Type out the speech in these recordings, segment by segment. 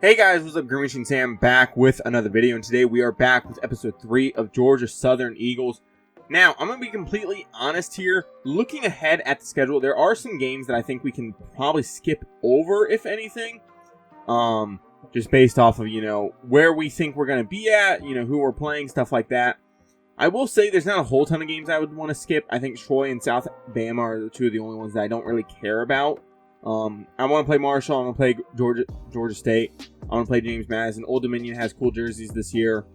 Hey guys, what's up? Green Machine Sam back with another video, and today we are back with episode 3 of Georgia Southern Eagles. Now, I'm going to be completely honest here. Looking ahead at the schedule, there are some games that I think we can probably skip over, if anything. Just based off of, where we think we're going to be at, who we're playing, stuff like that. I will say there's not a whole ton of games I would want to skip. I think Troy and South Bama are the two of the only ones that I don't really care about. I want to play Marshall. I want to play Georgia State. I want to play James Madison. Old Dominion has cool jerseys this year.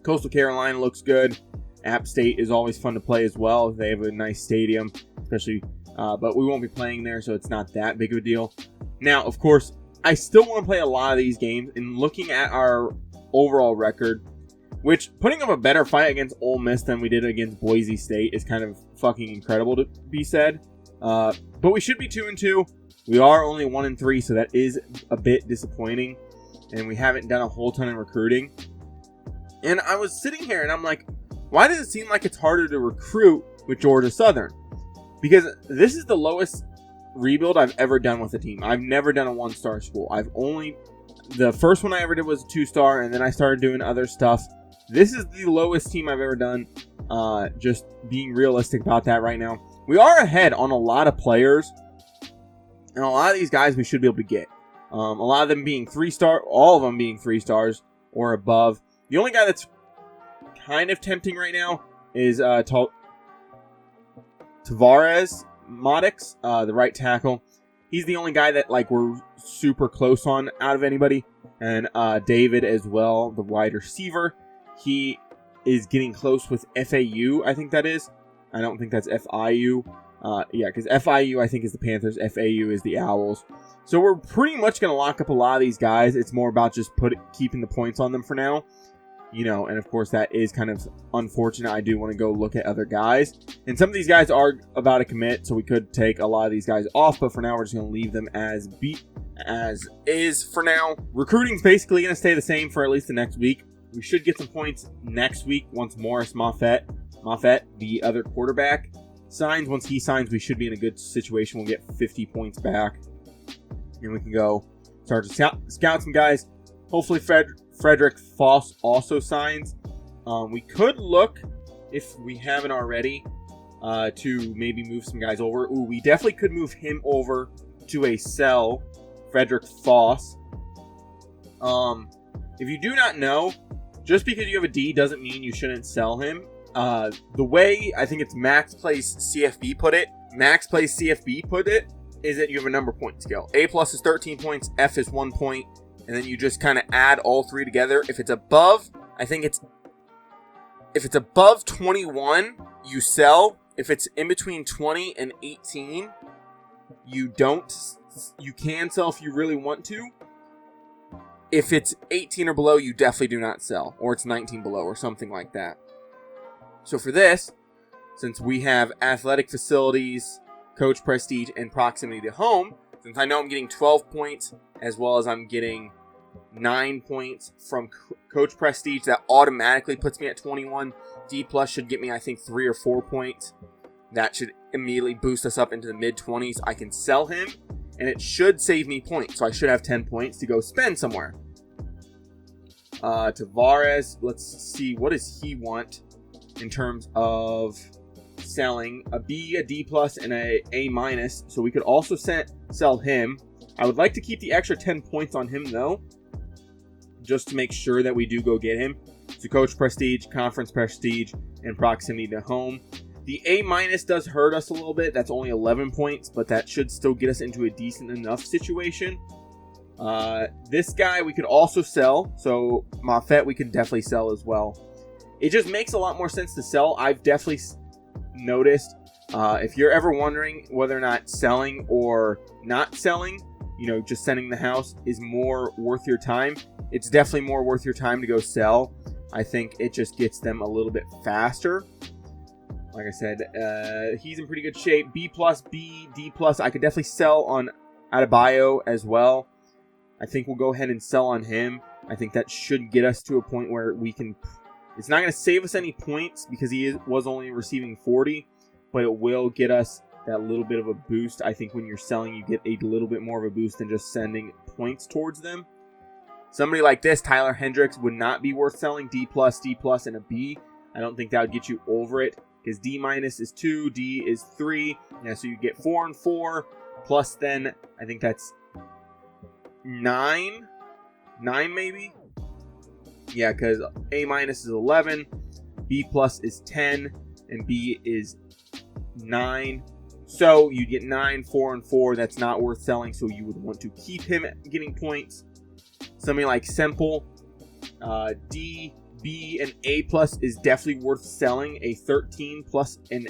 Coastal Carolina looks good. App State is always fun to play as well. They have a nice stadium, especially, but we won't be playing there, so it's not that big of a deal. Now, of course, I still want to play a lot of these games, and looking at our overall record, which putting up a better fight against Ole Miss than we did against Boise State is kind of fucking incredible to be said. But we should be 2-2. We are only 1-3, so that is a bit disappointing. And we haven't done a whole ton of recruiting. And I was sitting here and I'm like, why does it seem like it's harder to recruit with Georgia Southern? Because this is the lowest rebuild I've ever done with a team. I've never done a 1-star school. The first one I ever did was a 2-star, and then I started doing other stuff. This is the lowest team I've ever done. Just being realistic about that right now. We are ahead on a lot of players, and a lot of these guys we should be able to get. A lot of them being 3-star, all of them being 3 stars or above. The only guy that's kind of tempting right now is Tavares Maddox, the right tackle. He's the only guy that we're super close on out of anybody. And David as well, the wide receiver. He is getting close with FAU, I think that is. I don't think that's FIU. Because FIU, I think, is the Panthers. FAU is the Owls. So we're pretty much going to lock up a lot of these guys. It's more about just keeping the points on them for now. And of course, that is kind of unfortunate. I do want to go look at other guys. And some of these guys are about to commit, so we could take a lot of these guys off. But for now, we're just going to leave them as is for now. Recruiting's basically going to stay the same for at least the next week. We should get some points next week once Morris Moffett, the other quarterback, signs. Once he signs, we should be in a good situation. We'll get 50 points back. And we can go start to scout some guys. Hopefully Frederick Foss also signs. We could look, if we haven't already, to maybe move some guys over. Ooh, we definitely could move him over to a sell, Frederick Foss. If you do not know, just because you have a D doesn't mean you shouldn't sell him. The way I think it's Max Plays CFB put it, is that you have a number point scale. A+ is 13 points, F is 1 point, and then you just kind of add all three together. If it's above, if it's above 21, you sell. If it's in between 20 and 18, you can sell if you really want to. If it's 18 or below, you definitely do not sell, or it's 19 below or something like that. So for this, since we have athletic facilities, coach prestige, and proximity to home, since I know I'm getting 12 points as well as I'm getting 9 points from coach prestige, that automatically puts me at 21. D+ should get me, I think, 3 or 4 points. That should immediately boost us up into the mid-20s. I can sell him, and it should save me points. So I should have 10 points to go spend somewhere. Tavares, let's see, what does he want in terms of selling? A B, a D+, and a A-. So we could also sell him. I would like to keep the extra 10 points on him, though, just to make sure that we do go get him. So coach prestige, conference prestige, and proximity to home. The A- does hurt us a little bit. That's only 11 points, but that should still get us into a decent enough situation. This guy we could also sell. So Moffett we could definitely sell as well. It just makes a lot more sense to sell. I've definitely noticed, if you're ever wondering whether or not selling or not selling, just sending the house is more worth your time, it's definitely more worth your time to go sell. I think it just gets them a little bit faster. Like I said, he's in pretty good shape. B+, B, D+. I could definitely sell on Adebayo as well. I think we'll go ahead and sell on him. I think that should get us to a point where we can... It's not going to save us any points because he was only receiving 40, but it will get us that little bit of a boost. I think when you're selling, you get a little bit more of a boost than just sending points towards them. Somebody like this, Tyler Hendricks, would not be worth selling. D+, D+, and a B. I don't think that would get you over it, because D- is 2, D is 3. Yeah, so you get 4 and 4, plus then, I think that's 9? 9 maybe? Yeah, because A- is 11, B+ is 10, and B is 9. So you get 9, 4, and 4. That's not worth selling, so you would want to keep him getting points. Somebody like Semple, D, B, and A+ is definitely worth selling. A 13 plus and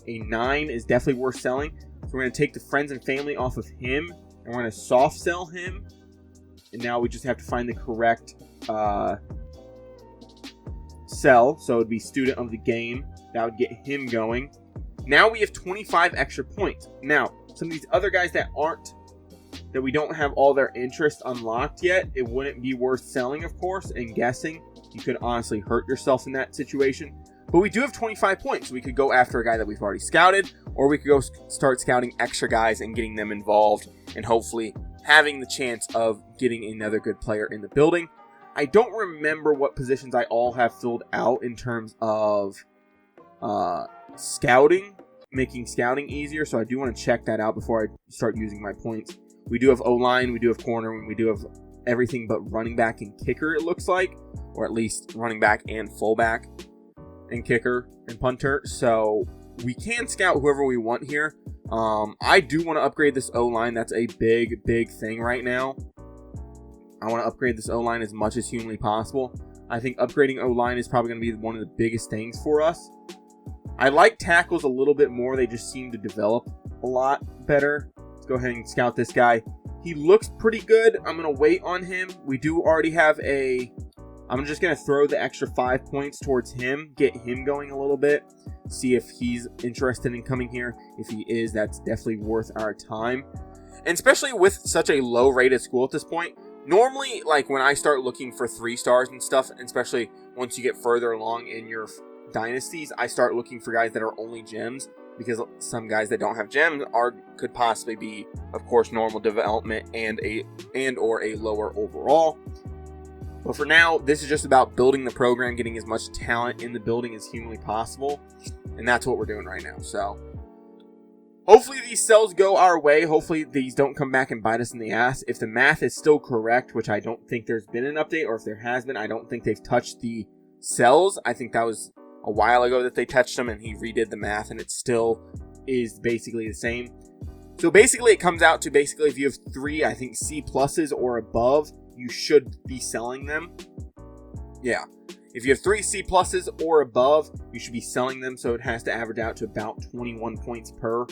a 9 is definitely worth selling. So we're going to take the friends and family off of him, and we're going to soft sell him. And now we just have to find the correct sell. So it would be student of the game. That would get him going. Now we have 25 extra points. Now, some of these other guys that we don't have all their interest unlocked yet, it wouldn't be worth selling, of course, and guessing. You could honestly hurt yourself in that situation. But we do have 25 points. We could go after a guy that we've already scouted, or we could go start scouting extra guys and getting them involved, and hopefully having the chance of getting another good player in the building. I don't remember what positions I all have filled out in terms of scouting, making scouting easier, so I do want to check that out before I start using my points. We do have O-line, we do have corner, and we do have everything but running back and kicker, it looks like. Or at least running back and fullback and kicker and punter. So we can scout whoever we want here. I do want to upgrade this O-line. That's a big, big thing right now. I want to upgrade this O-line as much as humanly possible. I think upgrading O-line is probably going to be one of the biggest things for us. I like tackles a little bit more. They just seem to develop a lot better. Let's go ahead and scout this guy. He looks pretty good. I'm going to wait on him. We do already have I'm just going to throw the extra 5 points towards him, get him going a little bit, see if he's interested in coming here. If he is, that's definitely worth our time. And especially with such a low-rated school at this point, normally, like when I start looking for 3 stars and stuff, especially once you get further along in your dynasties, I start looking for guys that are only gems, because some guys that don't have gems could possibly be, of course, normal development and or a lower overall. But for now, this is just about building the program, getting as much talent in the building as humanly possible, and that's what we're doing right now. So hopefully these sells go our way. Hopefully these don't come back and bite us in the ass. If the math is still correct, which I don't think there's been an update, or if there has been, I don't think they've touched the sells. I think that was a while ago that they touched them, and he redid the math, and it still is basically the same. So basically it comes out to if you have 3, I think, C pluses or above, you should be selling them. Yeah. If you have 3 C pluses or above, you should be selling them. So it has to average out to about 21 points per,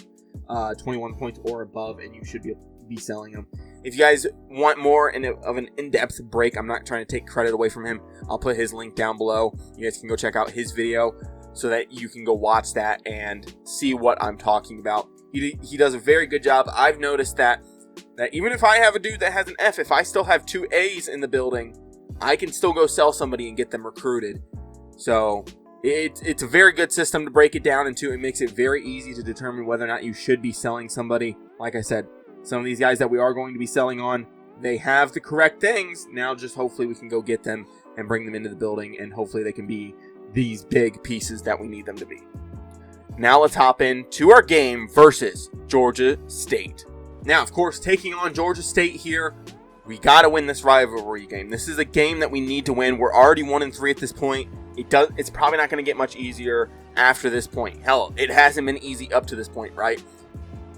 21 points or above, and you should be selling them. If you guys want more of an in-depth break, I'm not trying to take credit away from him. I'll put his link down below. You guys can go check out his video so that you can go watch that and see what I'm talking about. He does a very good job. I've noticed that even if I have a dude that has an F, if I still have 2 A's in the building, I can still go sell somebody and get them recruited. So it's a very good system to break it down into. It makes it very easy to determine whether or not you should be selling somebody. Like I said, some of these guys that we are going to be selling on, they have the correct things. Now just hopefully we can go get them and bring them into the building, and hopefully they can be these big pieces that we need them to be. Now let's hop into our game versus Georgia State. Now, of course, taking on Georgia State here, we got to win this rivalry game. This is a game that we need to win. We're already 1-3 at this point. It's probably not going to get much easier after this point. Hell, it hasn't been easy up to this point, right?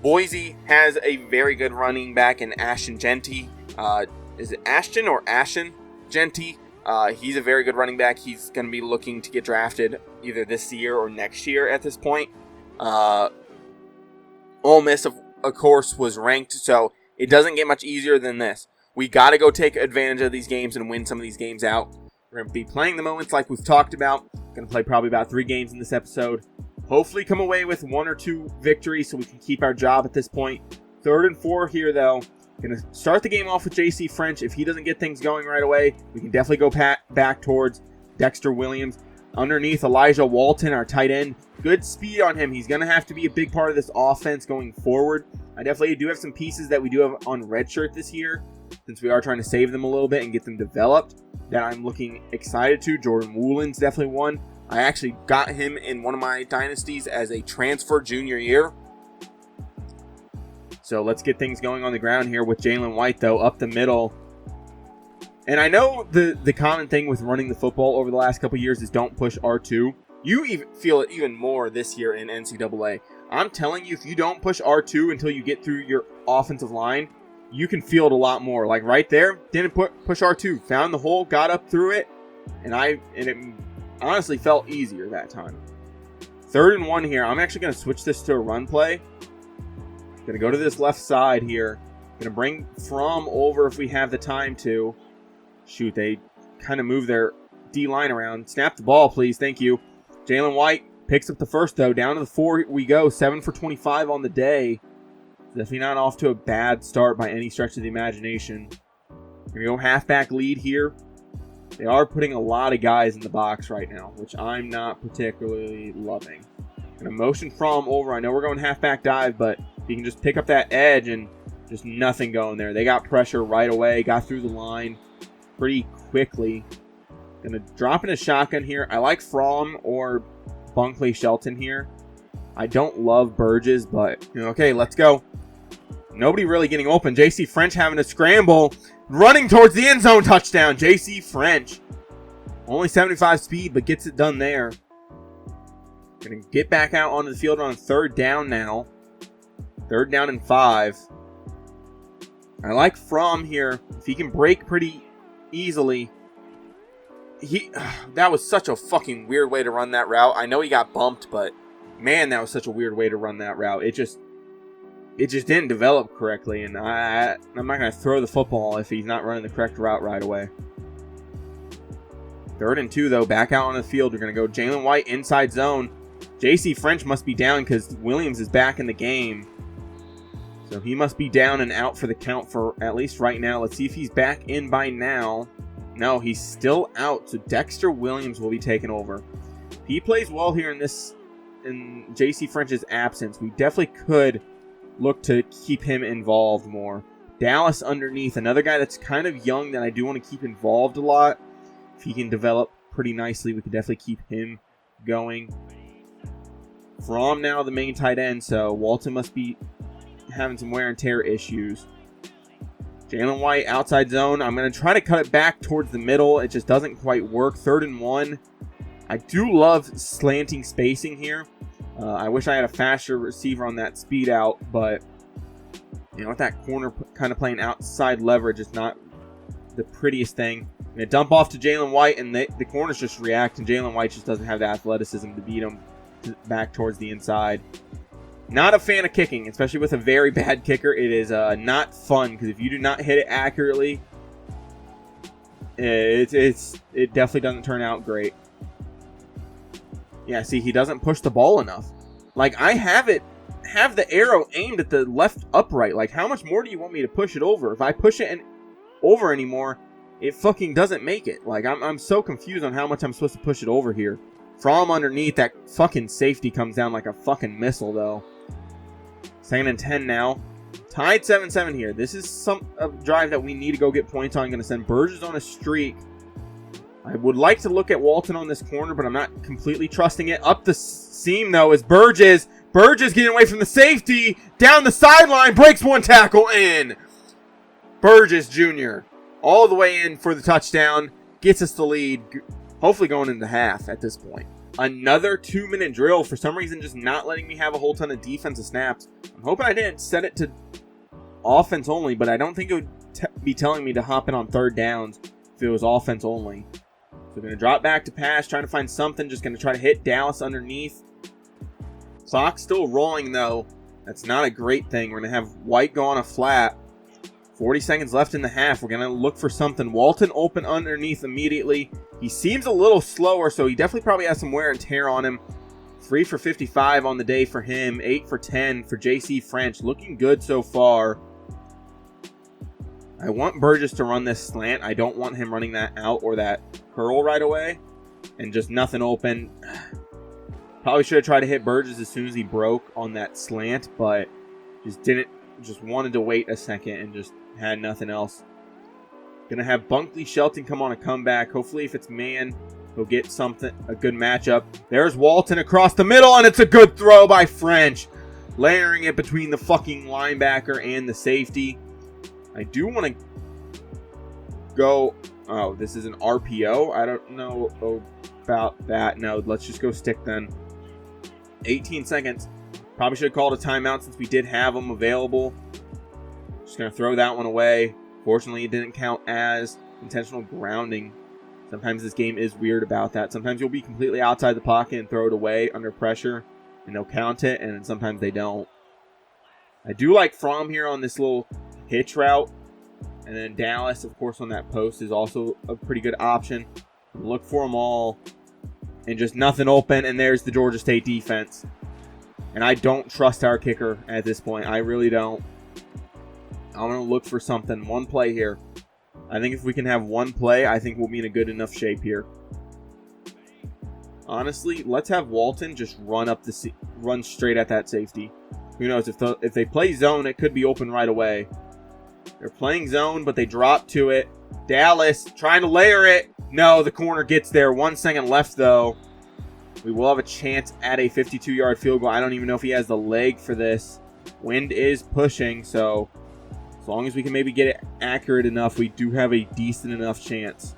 Boise has a very good running back in Ashton Genty. Is it Ashton or Ashen Genty? He's a very good running back. He's going to be looking to get drafted either this year or next year at this point. Ole Miss, of course, was ranked, so it doesn't get much easier than this. We got to go take advantage of these games and win some of these games out. We're going to be playing the moments like we've talked about. Going to play probably about 3 games in this episode. Hopefully come away with 1 or 2 victories so we can keep our job at this point. 3rd and 4 here, though. Going to start the game off with JC French. If he doesn't get things going right away, we can definitely go back towards Dexter Williams. Underneath, Elijah Walton, our tight end. Good speed on him. He's going to have to be a big part of this offense going forward. I definitely do have some pieces that we do have on redshirt this year. since we are trying to save them a little bit and get them developed, that I'm looking excited to. Jordan Woolen's definitely one. I actually got him in one of my dynasties as a transfer junior year. So let's get things going on the ground here with Jalen White, though, up the middle. And I know the common thing with running the football over the last couple years is don't push R2. You even feel it even more this year in NCAA. I'm telling you, if you don't push R2 until you get through your offensive line, you can feel it a lot more. Like right there, didn't push R2, found the hole, got up through it, and it honestly felt easier that time. 3rd and 1 here. I'm actually going to switch this to a run play. Going to go to this left side here. Going to bring Fromm over if we have the time to. Shoot, they kind of move their D-line around. Snap the ball, please. Thank you. Jalen White picks up the first, though. Down to the 4 we go. 7 for 25 on the day. Definitely not off to a bad start by any stretch of the imagination. Going to go halfback lead here. They are putting a lot of guys in the box right now, which I'm not particularly loving. Going to motion Fromm over. I know we're going halfback dive, but you can just pick up that edge and just nothing going there. They got pressure right away. Got through the line pretty quickly. Gonna drop in a shotgun here. I like Fromm or Bunkley Shelton here. I don't love Burgess, but okay, let's go. Nobody really getting open. JC French having a scramble, running towards the end zone. Touchdown, JC French. Only 75 speed, but gets it done there. Gonna get back out onto the field on 3rd down now. 3rd down and 5. I like Fromm here. If he can break pretty easily. That was such a fucking weird way to run that route. I know he got bumped, but man, that was such a weird way to run that route. It just didn't develop correctly, and I'm not going to throw the football if he's not running the correct route right away. 3rd and 2, though. Back out on the field. We're going to go Jalen White inside zone. JC French must be down because Williams is back in the game. So he must be down and out for the count for at least right now. Let's see if he's back in by now. No, he's still out. So Dexter Williams will be taken over. If he plays well here in JC French's absence, we definitely could look to keep him involved more. Dallas underneath, another guy that's kind of young that I do want to keep involved a lot. If he can develop pretty nicely, we could definitely keep him going. Fromm now the main tight end, so Walton must be having some wear and tear issues. Jalen White outside zone. I'm going to try to cut it back towards the middle. It just doesn't quite work. 3rd and 1. I do love slanting spacing here. I wish I had a faster receiver on that speed out, but with that corner kind of playing outside leverage is not the prettiest thing. I'm going to dump off to Jalen White, and the corners just react, and Jalen White just doesn't have the athleticism to beat him back towards the inside. Not a fan of kicking, especially with a very bad kicker. It is not fun, because if you do not hit it accurately, it definitely doesn't turn out great. Yeah, see, he doesn't push the ball enough. Like, I have the arrow aimed at the left upright. Like, how much more do you want me to push it over? If I push it over anymore, it fucking doesn't make it. Like, I'm so confused on how much I'm supposed to push it over here. From underneath, that fucking safety comes down like a fucking missile, though. 2nd and 10 now. Tied 7-7 here. This is a drive that we need to go get points on. I'm going to send Burgess on a streak. I would like to look at Walton on this corner, but I'm not completely trusting it. Up the seam, though, is Burgess. Burgess getting away from the safety. Down the sideline. Breaks one tackle in. Burgess Jr. all the way in for the touchdown. Gets us the lead. Hopefully going into half at this point. Another 2-minute drill. For some reason, just not letting me have a whole ton of defensive snaps. I'm hoping I didn't set it to offense only, but I don't think it would be telling me to hop in on 3rd downs if it was offense only. So we're going to drop back to pass, trying to find something. Just going to try to hit Dallas underneath. Clock's still rolling, though. That's not a great thing. We're going to have White go on a flat. 40 seconds left in the half. We're going to look for something. Walton open underneath immediately. He seems a little slower, so he definitely probably has some wear and tear on him. 3 for 55 on the day for him. 8 for 10 for JC French. Looking good so far. I want Burgess to run this slant. I don't want him running that out or that curl right away. And just nothing open. Probably should have tried to hit Burgess as soon as he broke on that slant, but just didn't. Just wanted to wait a second and just had nothing else. Gonna have Bunkley Shelton come on a comeback. Hopefully, if it's man, he'll get something, a good matchup. There's Walton across the middle, and it's a good throw by French. Layering it between the fucking linebacker and the safety. I do want to go... Oh, this is an RPO? I don't know about that. No, let's just go stick then. 18 seconds. Probably should have called a timeout since we did have them available. Just going to throw that one away. Fortunately, it didn't count as intentional grounding. Sometimes this game is weird about that. Sometimes you'll be completely outside the pocket and throw it away under pressure, and they'll count it, and sometimes they don't. I do like Fromm here on this little hitch route. And then Dallas, of course, on that post is also a pretty good option. Look for them all. And just nothing open, and there's the Georgia State defense. And I don't trust our kicker at this point. I really don't. I'm going to look for something. One play here. I think if we can have one play, I think we'll be in a good enough shape here. Honestly, let's have Walton just run straight at that safety. Who knows, if they play zone, it could be open right away. They're playing zone, but they drop to it. Dallas trying to layer it. No, the corner gets there. 1 second left, though. We will have a chance at a 52-yard field goal. I don't even know if he has the leg for this. Wind is pushing, so as long as we can maybe get it accurate enough, we do have a decent enough chance.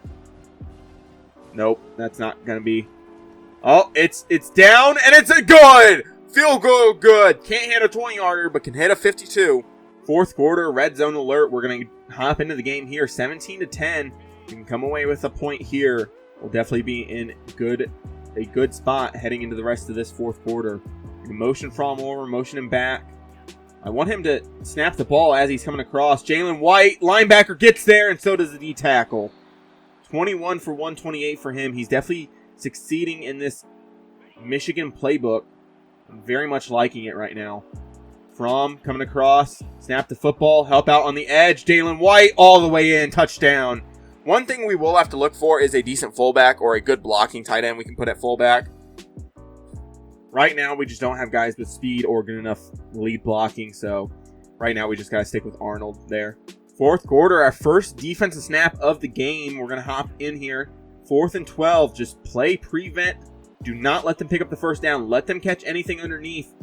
Nope, that's not going to be. Oh, it's down, and it's a good! Field goal good. Can't hit a 20-yarder, but can hit a 52. Fourth quarter, red zone alert. We're going to hop into the game here. 17-10. We can come away with a point here. We'll definitely be in a good spot heading into the rest of this fourth quarter. Motion from over, motion him back. I want him to snap the ball as he's coming across. Jalen White, linebacker, gets there, and so does the D tackle. 21 for 128 for him. He's definitely succeeding in this Michigan playbook. I'm very much liking it right now. Fromm coming across, snap the football, help out on the edge. Jalen White all the way in, touchdown. One thing we will have to look for is a decent fullback or a good blocking tight end we can put at fullback. Right now, we just don't have guys with speed or good enough lead blocking, so right now we just got to stick with Arnold there. Fourth quarter, our first defensive snap of the game. We're going to hop in here. 4th and 12, just play prevent. Do not let them pick up the first down. Let them catch anything underneath,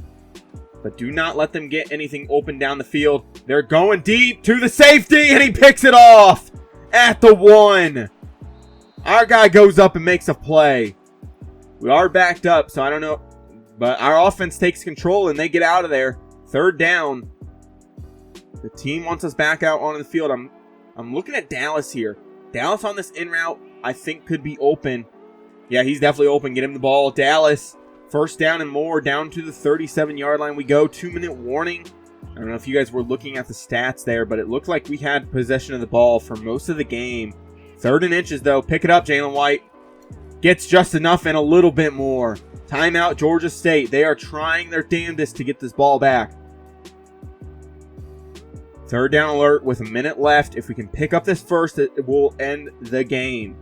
but do not let them get anything open down the field. They're going deep to the safety, and he picks it off at the 1. Our guy goes up and makes a play. We are backed up, so I don't know. But our offense takes control, and they get out of there. 3rd down. The team wants us back out onto the field. I'm looking at Dallas here. Dallas on this in route, I think, could be open. Yeah, he's definitely open. Get him the ball. Dallas, 1st down and more. Down to the 37-yard line we go. 2-minute warning. I don't know if you guys were looking at the stats there, but it looked like we had possession of the ball for most of the game. 3rd and inches, though. Pick it up, Jalen White. Gets just enough and a little bit more. Timeout, Georgia State. They are trying their damnedest to get this ball back. 3rd down alert with a minute left. If we can pick up this first, it will end the game.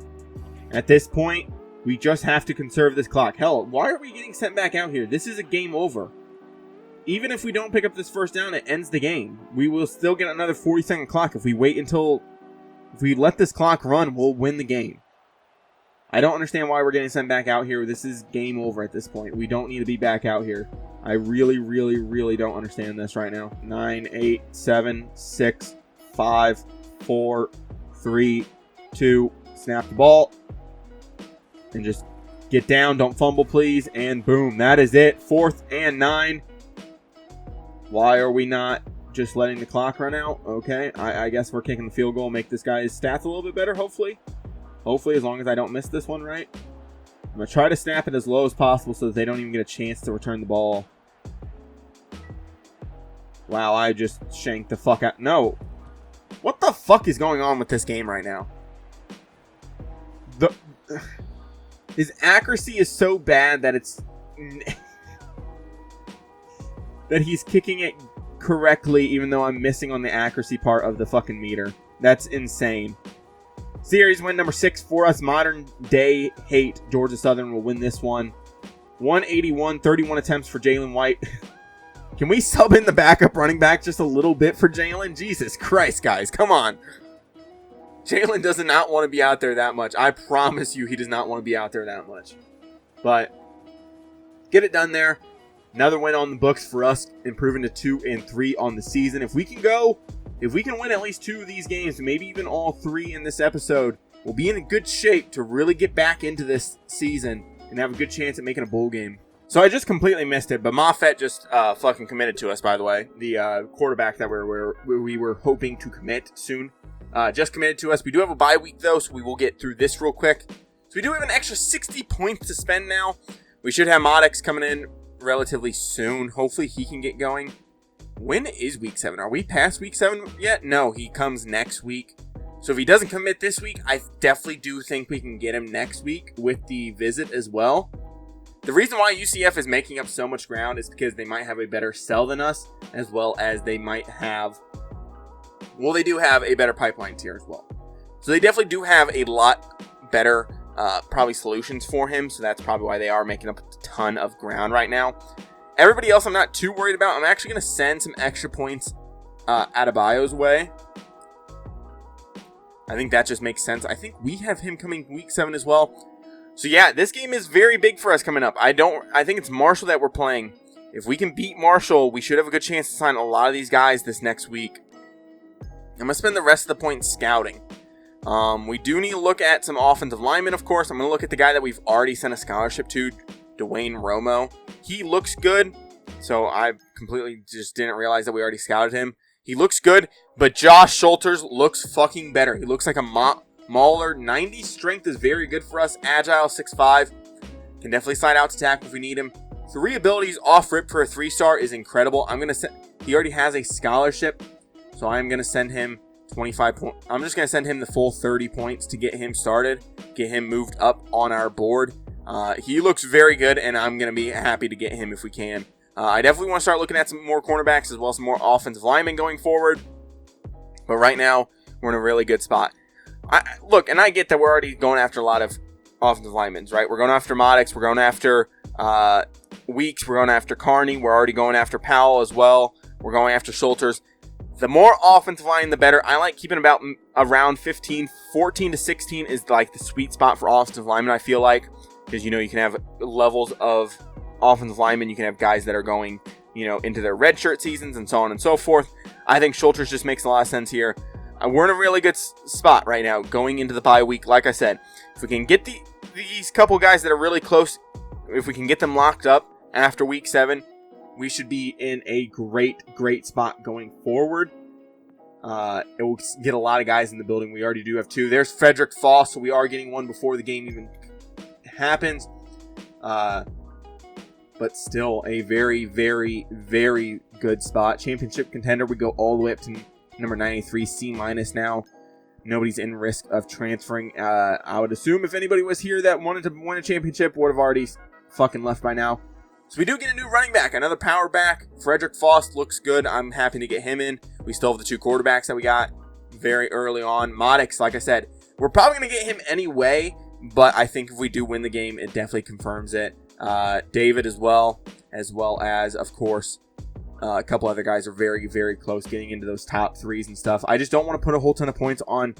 At this point, we just have to conserve this clock. Hell, why are we getting sent back out here? This is a game over. Even if we don't pick up this first down, it ends the game. We will still get another 40-second clock. If we let this clock run, we'll win the game. I don't understand why we're getting sent back out here. This is game over at this point. We don't need to be back out here. I really, really, really don't understand this right now. 9, 8, 7, 6, 5, 4, 3, 2. Snap the ball. And just get down. Don't fumble, please. And boom. That is it. 4th and 9. Why are we not just letting the clock run out? Okay. I guess we're kicking the field goal. Make this guy's stats a little bit better, hopefully. Hopefully, as long as I don't miss this one right. I'm going to try to snap it as low as possible so that they don't even get a chance to return the ball. Wow, I just shanked the fuck out. No. What the fuck is going on with this game right now? His accuracy is so bad that it's... that he's kicking it correctly even though I'm missing on the accuracy part of the fucking meter. That's insane. Series win number 6 for us. Modern day hate. Georgia Southern will win this one. 181, 31 attempts for Jalen White. Can we sub in the backup running back just a little bit for Jalen? Jesus Christ, guys. Come on. Jalen does not want to be out there that much. I promise you he does not want to be out there that much. But get it done there. Another win on the books for us, improving to 2-3 on the season. If we can win at least 2 of these games, maybe even all 3 in this episode, we'll be in a good shape to really get back into this season and have a good chance at making a bowl game. So I just completely missed it, but Moffett just fucking committed to us, by the way. The quarterback that we were hoping to commit soon just committed to us. We do have a bye week, though, so we will get through this real quick. So we do have an extra 60 points to spend now. We should have Modex coming in relatively soon. Hopefully he can get going. When is week 7? Are we past week 7 yet? No, he comes next week. So if he doesn't commit this week, I definitely do think we can get him next week with the visit as well. The reason why UCF is making up so much ground is because they might have a better sell than us, as well as they might have, well, they do have a better pipeline tier as well. So they definitely do have a lot better probably solutions for him, so that's probably why they are making up a ton of ground right now. Everybody else I'm not too worried about. I'm actually going to send some extra points Adebayo's way. I think that just makes sense. I think we have him coming week 7 as well. So yeah, this game is very big for us coming up. I think it's Marshall that we're playing. If we can beat Marshall, we should have a good chance to sign a lot of these guys this next week. I'm going to spend the rest of the points scouting. We do need to look at some offensive linemen, of course. I'm going to look at the guy that we've already sent a scholarship to, Dwayne Romo. He looks good, so I completely just didn't realize that we already scouted him. He looks good, but Josh Schulters looks fucking better. He looks like a mauler. 90 strength is very good for us. Agile, 6'5". Can definitely slide out to tackle if we need him. 3 abilities off rip for a 3-star is incredible. He already has a scholarship, so I'm going to send him 25 points. I'm just going to send him the full 30 points to get him started, get him moved up on our board. He looks very good, and I'm going to be happy to get him if we can. I definitely want to start looking at some more cornerbacks as well as some more offensive linemen going forward. But right now, we're in a really good spot. Look, and I get that we're already going after a lot of offensive linemen, right? We're going after Modex. We're going after Weeks. We're going after Carney. We're already going after Powell as well. We're going after Schulters. The more offensive line, the better. I like keeping about around 15. 14 to 16 is like the sweet spot for offensive linemen, I feel like. Because, you know, you can have levels of offensive linemen. You can have guys that are going, you know, into their redshirt seasons and so on and so forth. I think Schulters just makes a lot of sense here. We're in a really good spot right now going into the bye week. Like I said, if we can get these couple guys that are really close, if we can get them locked up after week 7, we should be in a great spot going forward. It will get a lot of guys in the building. We already do have 2. There's Frederick Foss, so we are getting one before the game even happens. But still a very good spot. Championship contender. We go all the way up to number 93, C- now. Nobody's in risk of transferring. I would assume if anybody was here that wanted to win a championship, would have already fucking left by now. So we do get a new running back, another power back. Frederick Foss looks good. I'm happy to get him in. We still have the 2 quarterbacks that we got very early on. Modex, like I said, we're probably going to get him anyway, but I think if we do win the game, it definitely confirms it. David as well as, of course, a couple other guys are very close getting into those top 3s and stuff. I just don't want to put a whole ton of points on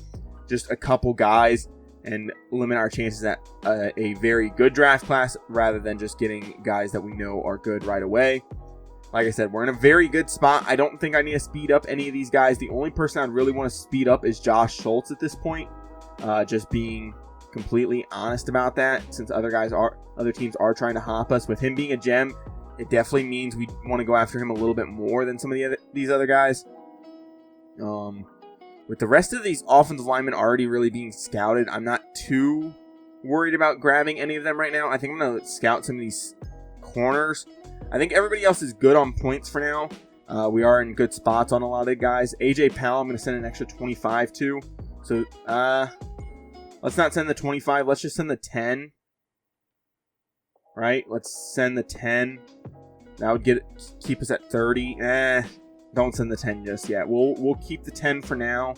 just a couple guys and limit our chances at a very good draft class rather than just getting guys that we know are good right away. Like I said, we're in a very good spot. I don't think I need to speed up any of these guys. The only person I'd really want to speed up is Josh Schultz at this point. Just being completely honest about that, since other teams are trying to hop us. With him being a gem, it definitely means we want to go after him a little bit more than some of these other guys. With the rest of these offensive linemen already really being scouted, I'm not too worried about grabbing any of them right now. I think I'm going to scout some of these corners. I think everybody else is good on points for now. We are in good spots on a lot of the guys. AJ Powell, I'm going to send an extra 25 to. So, let's not send the 25. Let's just send the 10. Right? Let's send the 10. That would keep us at 30. Don't send the 10 just yet. We'll keep the 10 for now.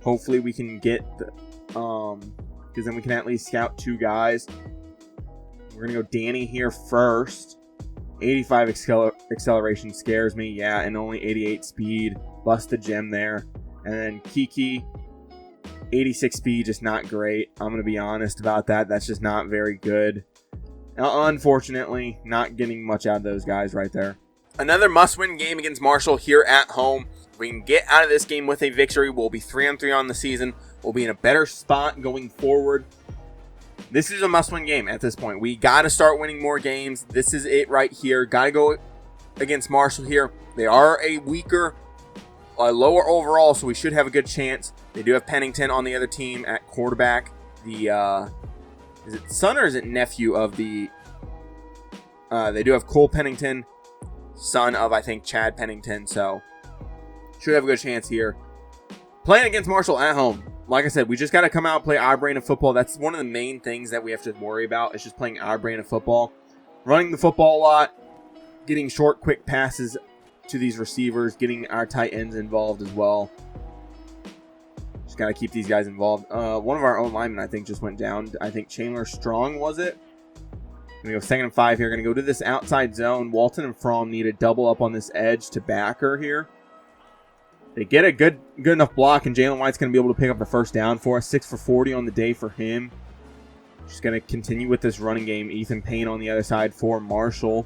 Hopefully we can get the because then we can at least scout 2 guys. We're gonna go Danny here first. 85 acceleration scares me, yeah, and only 88 speed. Bust the gem there. And then Kiki. 86 speed, just not great. I'm going to be honest about that. That's just not very good. Unfortunately, not getting much out of those guys right there. Another must-win game against Marshall here at home. If we can get out of this game with a victory, we'll be 3-3 on the season. We'll be in a better spot going forward. This is a must-win game at this point. We got to start winning more games. This is it right here. Got to go against Marshall here. They are a weaker, lower overall, so we should have a good chance. They do have Pennington on the other team at quarterback. The is it son or is it nephew of the... they do have Cole Pennington, son of, I think, Chad Pennington. So, should have a good chance here. Playing against Marshall at home. Like I said, we just got to come out and play our brand of football. That's one of the main things that we have to worry about. Is just playing our brand of football. Running the football a lot. Getting short, quick passes to these receivers. Getting our tight ends involved as well. Just got to keep these guys involved. One of our own linemen, I think, just went down. I think Chandler Strong, was it? Going to go 2nd and 5 here. Going to go to this outside zone. Walton and Fromm need to double up on this edge to backer here. They get a good enough block, and Jalen White's going to be able to pick up the first down for us. 6 for 40 on the day for him. Just going to continue with this running game. Ethan Payne on the other side for Marshall.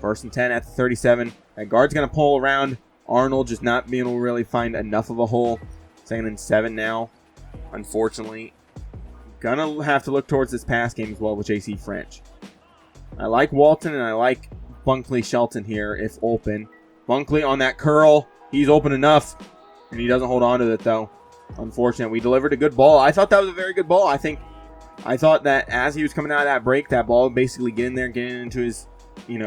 1st and 10 at the 37. That guard's going to pull around. Arnold just not being able to really find enough of a hole. 2nd and 7 now. Unfortunately. Gonna have to look towards this pass game as well with JC French. I like Walton and I like Bunkley Shelton here if open. Bunkley on that curl. He's open enough. And he doesn't hold on to it though. Unfortunate. We delivered a good ball. I thought that was a very good ball. I thought that as he was coming out of that break, that ball would basically get in there, getting into his,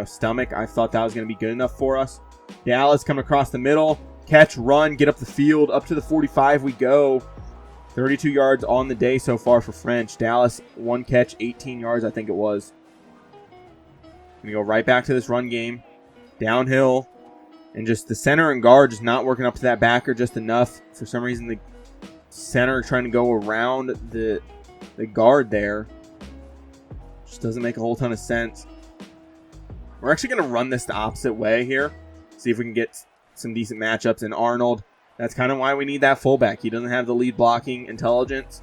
stomach. I thought that was going to be good enough for us. Dallas coming across the middle. Catch, run, get up the field. Up to the 45 we go. 32 yards on the day so far for French. Dallas, 1 catch, 18 yards I think it was. Going to go right back to this run game. Downhill. And just the center and guard just not working up to that backer just enough. For some reason, the center trying to go around the guard there. Just doesn't make a whole ton of sense. We're actually going to run this the opposite way here. See if we can get some decent matchups. And Arnold, that's kind of why we need that fullback. He doesn't have the lead blocking intelligence.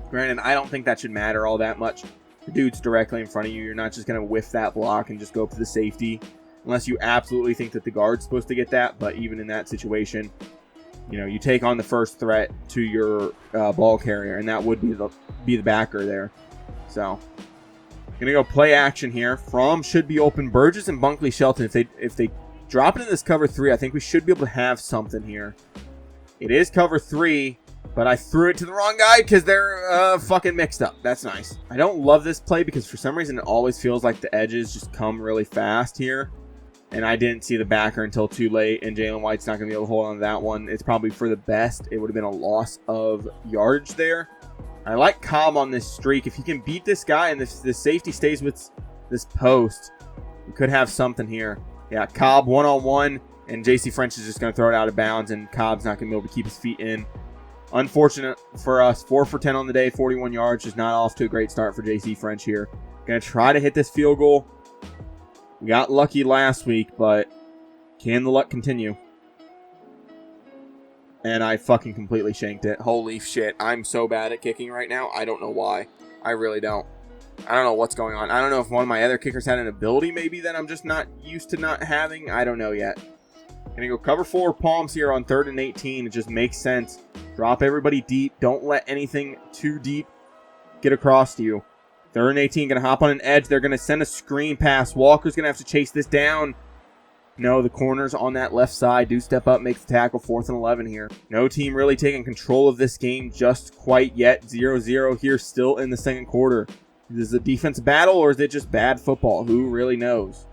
Granted, I don't think that should matter all that much. The dude's directly in front of you. You're not just going to whiff that block and just go up to the safety. Unless you absolutely think that the guard's supposed to get that. But even in that situation, you take on the first threat to your ball carrier. And that would be the backer there. So, going to go play action here. Fromm should be open. Burgess and Bunkley Shelton, if they drop it in this cover 3, I think we should be able to have something here. It is cover 3, but I threw it to the wrong guy because they're fucking mixed up. That's nice. I don't love this play because for some reason it always feels like the edges just come really fast here. And I didn't see the backer until too late, and Jalen White's not going to be able to hold on to that one. It's probably for the best. It would have been a loss of yardage there. I like Cobb on this streak. If he can beat this guy and this safety stays with this post, we could have something here. Yeah, Cobb one-on-one, and JC French is just going to throw it out of bounds, and Cobb's not going to be able to keep his feet in. Unfortunate for us. 4 for 10 on the day, 41 yards. Just not off to a great start for JC French here. Going to try to hit this field goal. We got lucky last week, but can the luck continue? And I fucking completely shanked it. Holy shit. I'm so bad at kicking right now. I don't know why. I really don't. I don't know what's going on. I don't know if one of my other kickers had an ability maybe that I'm just not used to not having. I don't know yet. Gonna go cover 4 palms here on 3rd and 18. It just makes sense. Drop everybody deep. Don't let anything too deep get across to you. 3rd and 18. Gonna hop on an edge. They're gonna send a screen pass. Walker's gonna have to chase this down. No, the corners on that left side do step up, makes the tackle. 4th and 11 here. No team really taking control of this game just quite yet. 0-0 here still in the second quarter. Is this a defense battle or is it just bad football? Who really knows?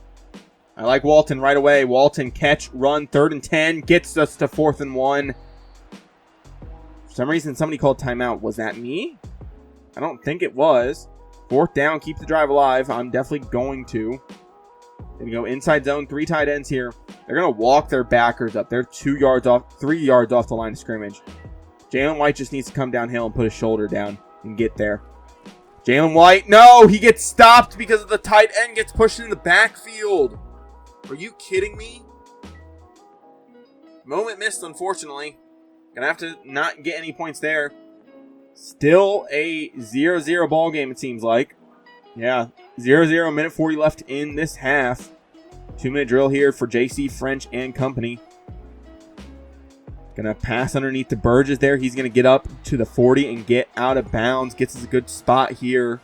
I like Walton right away. Walton catch, run, 3rd and 10. Gets us to 4th and 1. For some reason, somebody called timeout. Was that me? I don't think it was. 4th down, keep the drive alive. I'm definitely going to. Gonna go inside zone, 3 tight ends here. They're gonna walk their backers up. They're 3 yards off the line of scrimmage. Jalen White just needs to come downhill and put his shoulder down and get there. Jalen White, no, he gets stopped because of the tight end gets pushed in the backfield. Are you kidding me? Moment missed, unfortunately. Gonna have to not get any points there. Still a 0-0 ball game, it seems like. Yeah, 0-0, minute 40 left in this half. 2-minute drill here for JC French and company. Gonna pass underneath to Burgess there. He's gonna get up to the 40 and get out of bounds. Gets us a good spot here.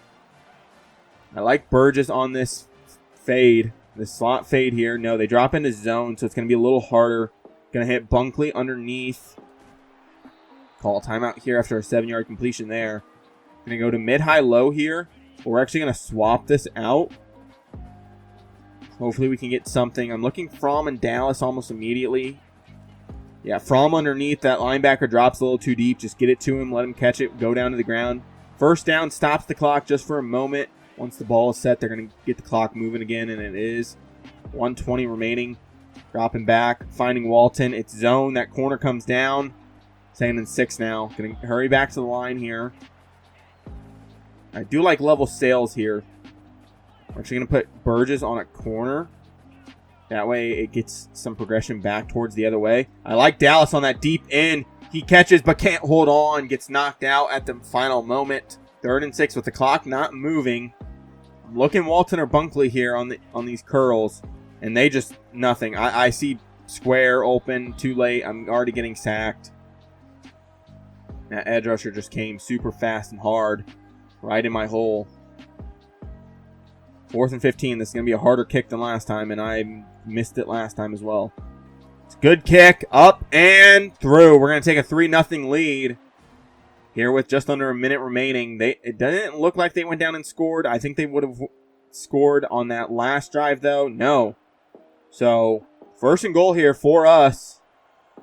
I like Burgess on this fade. This slot fade here. No, they drop into zone, so it's gonna be a little harder. Gonna hit Bunkley underneath. Call a timeout here after a 7-yard completion there. Gonna go to mid-high-low here. We're actually gonna swap this out. Hopefully we can get something. I'm looking Fromm and Dallas almost immediately. Yeah, Fromm underneath. That linebacker drops a little too deep. Just get it to him. Let him catch it. Go down to the ground. First down stops the clock just for a moment. Once the ball is set, they're going to get the clock moving again, and it is. 1:20 remaining. Dropping back. Finding Walton. It's zone. That corner comes down. 2nd and 6 now. Going to hurry back to the line here. I do like level sales here. We're actually going to put Burgess on a corner. That way it gets some progression back towards the other way. I like Dallas on that deep end. He catches but can't hold on. Gets knocked out at the final moment. 3rd and 6 with the clock not moving. I'm looking Walton or Bunkley here on these curls. And they just nothing. I see square open. Too late. I'm already getting sacked. That edge rusher just came super fast and hard. Right in my hole. 4th and 15. This is going to be a harder kick than last time, and I missed it last time as well. It's a good kick. Up and through. We're going to take a 3-0 lead here with just under a minute remaining. It doesn't look like they went down and scored. I think they would have scored on that last drive, though. No. So, 1st and goal here for us.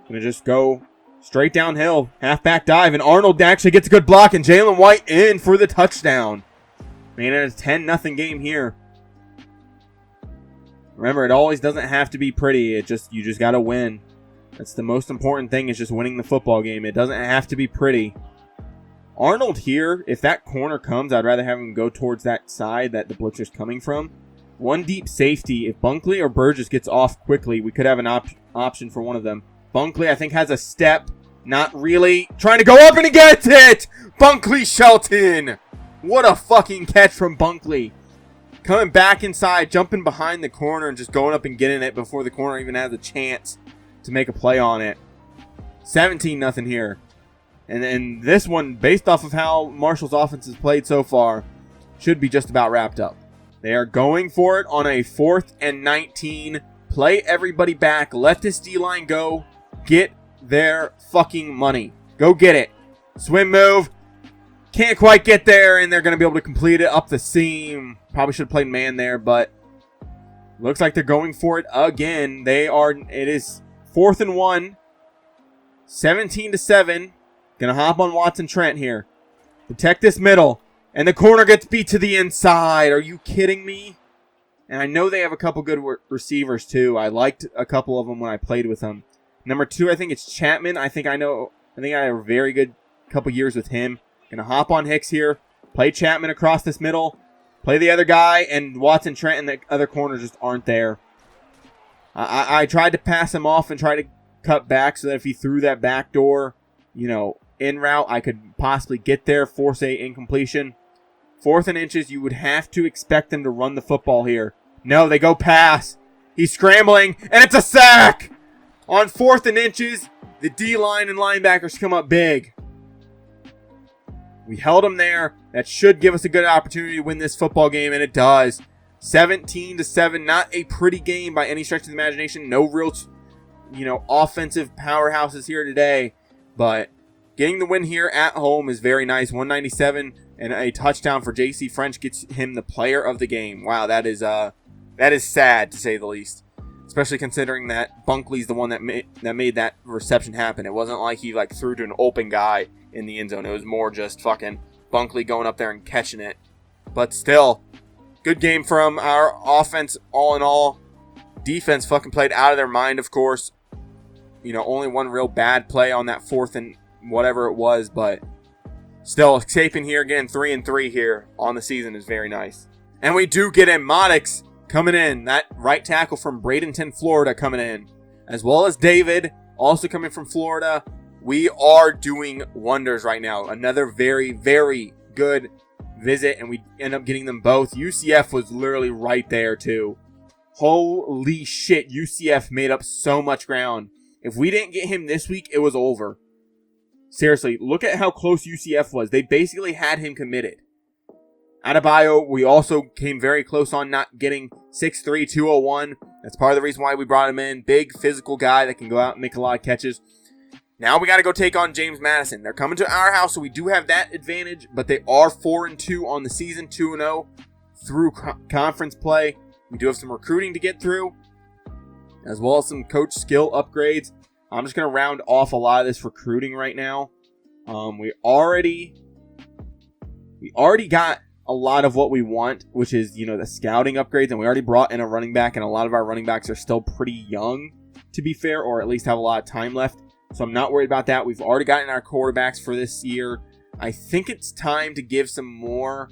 Going to just go straight downhill. Halfback dive, and Arnold actually gets a good block, and Jalen White in for the touchdown. Man, it's a 10-0 game here. Remember, it always doesn't have to be pretty. You just got to win. That's the most important thing, is just winning the football game. It doesn't have to be pretty. Arnold here, if that corner comes, I'd rather have him go towards that side that the blitzer's coming from. One deep safety. If Bunkley or Burgess gets off quickly, we could have an option for one of them. Bunkley, I think, has a step. Not really. Trying to go up, and he gets it! Bunkley Shelton! What a fucking catch from Bunkley. Coming back inside, jumping behind the corner, and just going up and getting it before the corner even has a chance to make a play on it. 17-0 here. And then this one, based off of how Marshall's offense has played so far, should be just about wrapped up. They are going for it on a 4th and 19. Play everybody back. Let this D-line go. Get their fucking money. Go get it. Swim move. Can't quite get there, and they're going to be able to complete it up the seam. Probably should have played man there, but looks like they're going for it again. It is 4th and 1. 17-7. Going to hop on Watson Trent here. Protect this middle. And the corner gets beat to the inside. Are you kidding me? And I know they have a couple good receivers, too. I liked a couple of them when I played with them. Number 2, I think it's Chapman. I think I had a very good couple years with him. Gonna hop on Hicks here. Play Chapman across this middle. Play the other guy, and Watson Trent and the other corners just aren't there. I tried to pass him off and try to cut back so that if he threw that back door, in route, I could possibly get there, force a incompletion. 4th and inches, you would have to expect them to run the football here. No, they go pass. He's scrambling, and it's a sack! On 4th and inches, the D-line and linebackers come up big. We held them there. That should give us a good opportunity to win this football game, and it does. 17-7. Not a pretty game by any stretch of the imagination. No real, offensive powerhouses here today. But getting the win here at home is very nice. 197 and a touchdown for JC French gets him the player of the game. Wow, that is sad to say the least. Especially considering that Bunkley's the one that made that reception happen. It wasn't like he threw to an open guy in the end zone. It was more just fucking Bunkley going up there and catching it. But still, good game from our offense all in all. Defense fucking played out of their mind, of course. Only one real bad play on that 4th and whatever it was, but still, escaping here again, 3-3 here on the season is very nice. And we do get in Maddox coming in. That right tackle from Bradenton, Florida coming in. As well as David, also coming from Florida. We are doing wonders right now. Another very, very good visit, and we end up getting them both. UCF was literally right there too. Holy shit, UCF made up so much ground. If we didn't get him this week, it was over. Seriously, look at how close UCF was. They basically had him committed. Adebayo, we also came very close on not getting 6'3", 201. That's part of the reason why we brought him in. Big physical guy that can go out and make a lot of catches. Now we got to go take on James Madison. They're coming to our house, so we do have that advantage, but they are 4-2 on the season, 2-0 through conference play. We do have some recruiting to get through, as well as some coach skill upgrades. I'm just going to round off a lot of this recruiting right now. We already got a lot of what we want, which is, the scouting upgrades, and we already brought in a running back, and a lot of our running backs are still pretty young, to be fair, or at least have a lot of time left. So I'm not worried about that. We've already gotten our quarterbacks for this year. I think it's time to give some more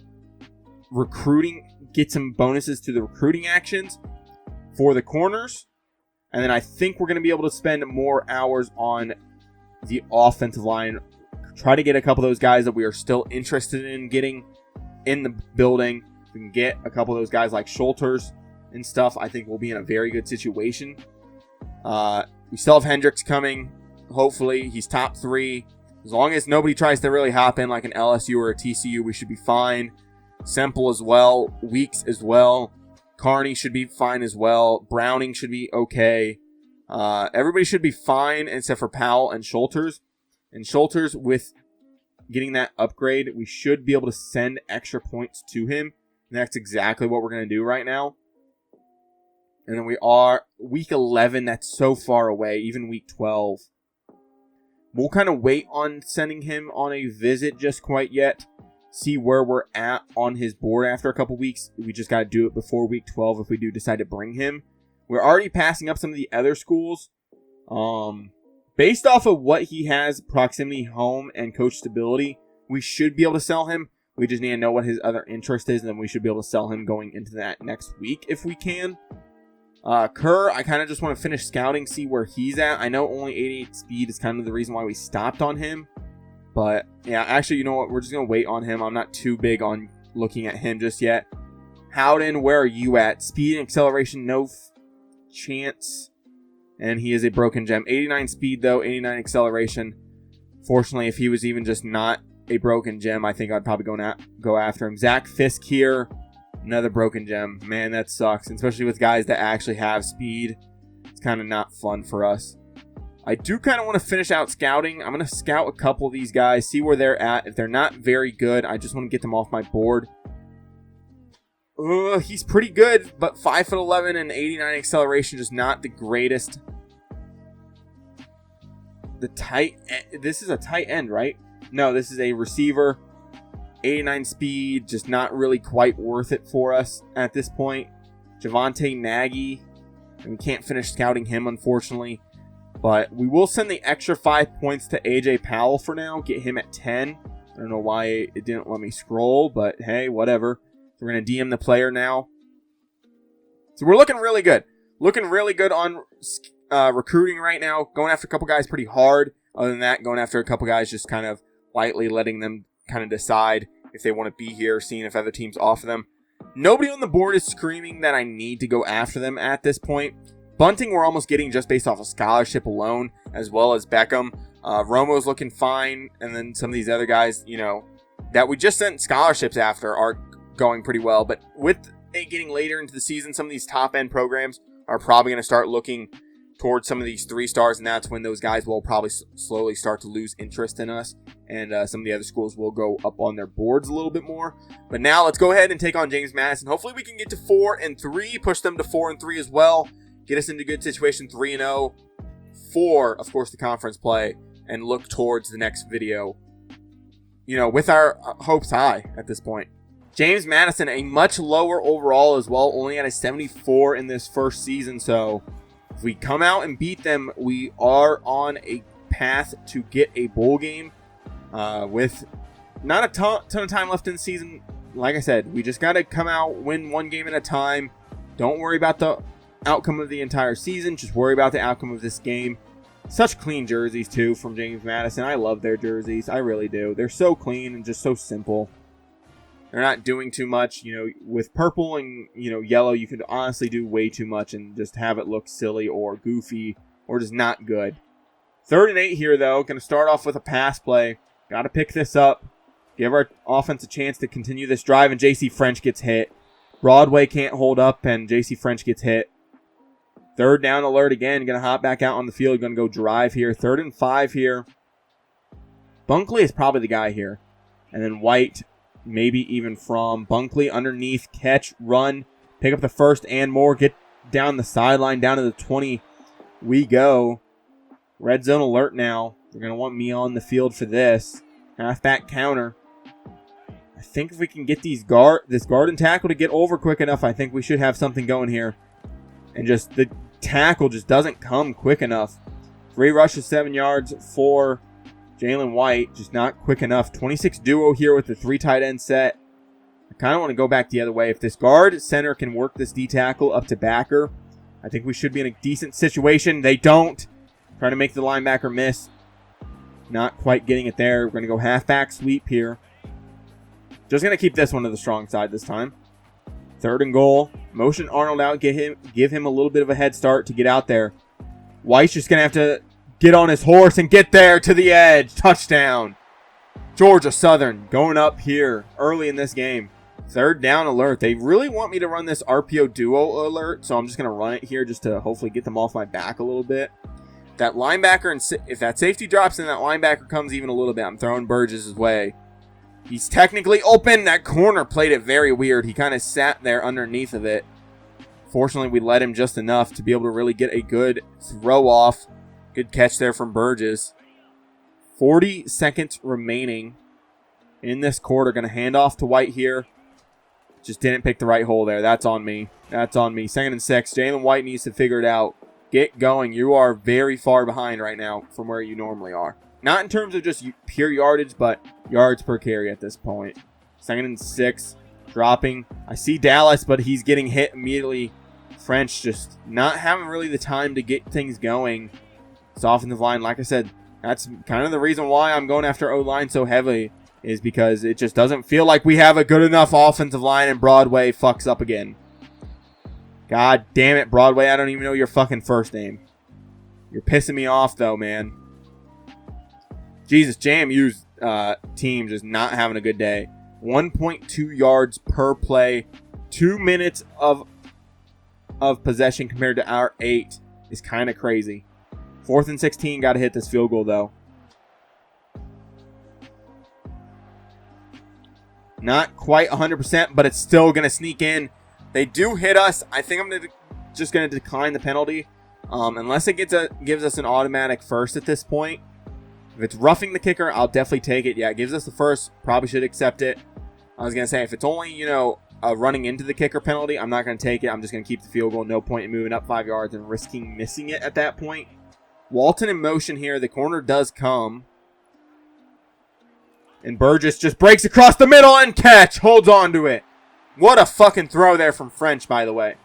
recruiting, get some bonuses to the recruiting actions for the corners. And then I think we're going to be able to spend more hours on the offensive line. Try to get a couple of those guys that we are still interested in getting in the building. If we can get a couple of those guys like Schulters and stuff, I think we'll be in a very good situation. We still have Hendricks coming. Hopefully, he's top 3. As long as nobody tries to really hop in like an LSU or a TCU, we should be fine. Semple as well. Weeks as well. Carney should be fine as well. Browning should be okay. Everybody should be fine except for Powell and Schulters. And Schulters, with getting that upgrade, we should be able to send extra points to him. And that's exactly what we're going to do right now. And then we are week 11. That's so far away. Even week 12. We'll kind of wait on sending him on a visit just quite yet. See where we're at on his board after a couple weeks. We just got to do it before week 12 if we do decide to bring him. We're already passing up some of the other schools. Based off of what he has, proximity home and coach stability, we should be able to sell him. We just need to know what his other interest is, and then we should be able to sell him going into that next week if we can. Kerr, I kind of just want to finish scouting, see where he's at. I know only 88 speed is kind of the reason why we stopped on him. But, yeah, actually, you know what? We're just going to wait on him. I'm not too big on looking at him just yet. Howden, where are you at? Speed and acceleration, no chance. And he is a broken gem. 89 speed, though. 89 acceleration. Fortunately, if he was even just not a broken gem, I think I'd probably go after him. Zach Fisk here. Another broken gem. Man, that sucks. Especially with guys that actually have speed. It's kind of not fun for us. I do kind of want to finish out scouting. I'm going to scout a couple of these guys. See where they're at. If they're not very good, I just want to get them off my board. He's pretty good. But 5'11" and 89 acceleration. Just not the greatest. This is a tight end, right? No, this is a receiver. 89 speed, just not really quite worth it for us at this point. Javante Nagy, and we can't finish scouting him, unfortunately. But we will send the extra 5 points to AJ Powell for now, get him at 10. I don't know why it didn't let me scroll, but hey, whatever. So we're going to DM the player now. So we're looking really good. Looking really good on recruiting right now. Going after a couple guys pretty hard. Other than that, going after a couple guys just kind of lightly letting them kind of decide if they want to be here, seeing if other teams offer them. Nobody on the board is screaming that I need to go after them at this point. Bunting we're almost getting just based off of scholarship alone, as well as Beckham. Romo's looking fine, and then some of these other guys, that we just sent scholarships after are going pretty well. But with it getting later into the season, some of these top-end programs are probably going to start looking towards some of these 3-stars, and that's when those guys will probably slowly start to lose interest in us, and some of the other schools will go up on their boards a little bit more. But now let's go ahead and take on James Madison. Hopefully we can get to 4-3, push them to 4-3 as well, get us into good situation, 3-0 for, of course, the conference play, and look towards the next video, with our hopes high at this point. James Madison, a much lower overall as well, only at a 74 in this first season, so if we come out and beat them, we are on a path to get a bowl game with not a ton of time left in the season. Like I said, we just got to come out, win one game at a time. Don't worry about the outcome of the entire season. Just worry about the outcome of this game. Such clean jerseys, too, from James Madison. I love their jerseys. I really do. They're so clean and just so simple. They're not doing too much. You know, with purple and, you know, yellow, you can honestly do way too much and just have it look silly or goofy or just not good. 3rd and 8 here, though. Going to start off with a pass play. Got to pick this up. Give our offense a chance to continue this drive, and J.C. French gets hit. Broadway can't hold up, and J.C. French gets hit. 3rd down alert again. Going to hop back out on the field. Going to go drive here. 3rd and 5 here. Bunkley is probably the guy here. And then White, maybe even from Bunkley underneath. Catch, run, pick up the first and more. Get down the sideline, down to the 20. We go. Red zone alert now. They're going to want me on the field for this. Halfback counter. I think if we can get this guard and tackle to get over quick enough, I think we should have something going here. And just the tackle just doesn't come quick enough. 3 rushes, 7 yards for Jalen White. Just not quick enough. 26 duo here with the 3 tight end set. I kind of want to go back the other way. If this guard center can work this D tackle up to backer, I think we should be in a decent situation. They don't. Trying to make the linebacker miss. Not quite getting it there. We're going to go halfback sweep here. Just going to keep this one to the strong side this time. 3rd and goal. Motion Arnold out. Give him a little bit of a head start to get out there. White's just going to have to get on his horse and get there to the edge. Touchdown. Georgia Southern going up here early in this game. 3rd down alert. They really want me to run this RPO duo alert, so I'm just going to run it here just to hopefully get them off my back a little bit. That linebacker, and if that safety drops and that linebacker comes even a little bit, I'm throwing Burgess' way. He's technically open. That corner played it very weird. He kind of sat there underneath of it. Fortunately, we let him just enough to be able to really get a good throw off. Good catch there from Burgess. 40 seconds remaining in this quarter. Going to hand off to White here. Just didn't pick the right hole there. That's on me. That's on me. 2nd and 6. Jalen White needs to figure it out. Get going. You are very far behind right now from where you normally are. Not in terms of just pure yardage, but yards per carry at this point. 2nd and 6. Dropping. I see Dallas, but he's getting hit immediately. French just not having really the time to get things going. This offensive line, like I said, that's kind of the reason why I'm going after O-line so heavily, is because it just doesn't feel like we have a good enough offensive line, and Broadway fucks up again. God damn it, Broadway. I don't even know your fucking first name. You're pissing me off, though, man. Jesus, JMU's team just not having a good day. 1.2 yards per play. 2 minutes of possession compared to our 8 is kind of crazy. 4th and 16. Got to hit this field goal, though. Not quite 100%, but it's still going to sneak in. They do hit us. I think I'm just going to decline the penalty. Unless it gives us an automatic first at this point. If it's roughing the kicker, I'll definitely take it. Yeah, it gives us the first. Probably should accept it. I was going to say, if it's only, a running into the kicker penalty, I'm not going to take it. I'm just going to keep the field goal. No point in moving up 5 yards and risking missing it at that point. Walton in motion here. The corner does come. And Burgess just breaks across the middle and catch. Holds on to it. What a fucking throw there from French, by the way.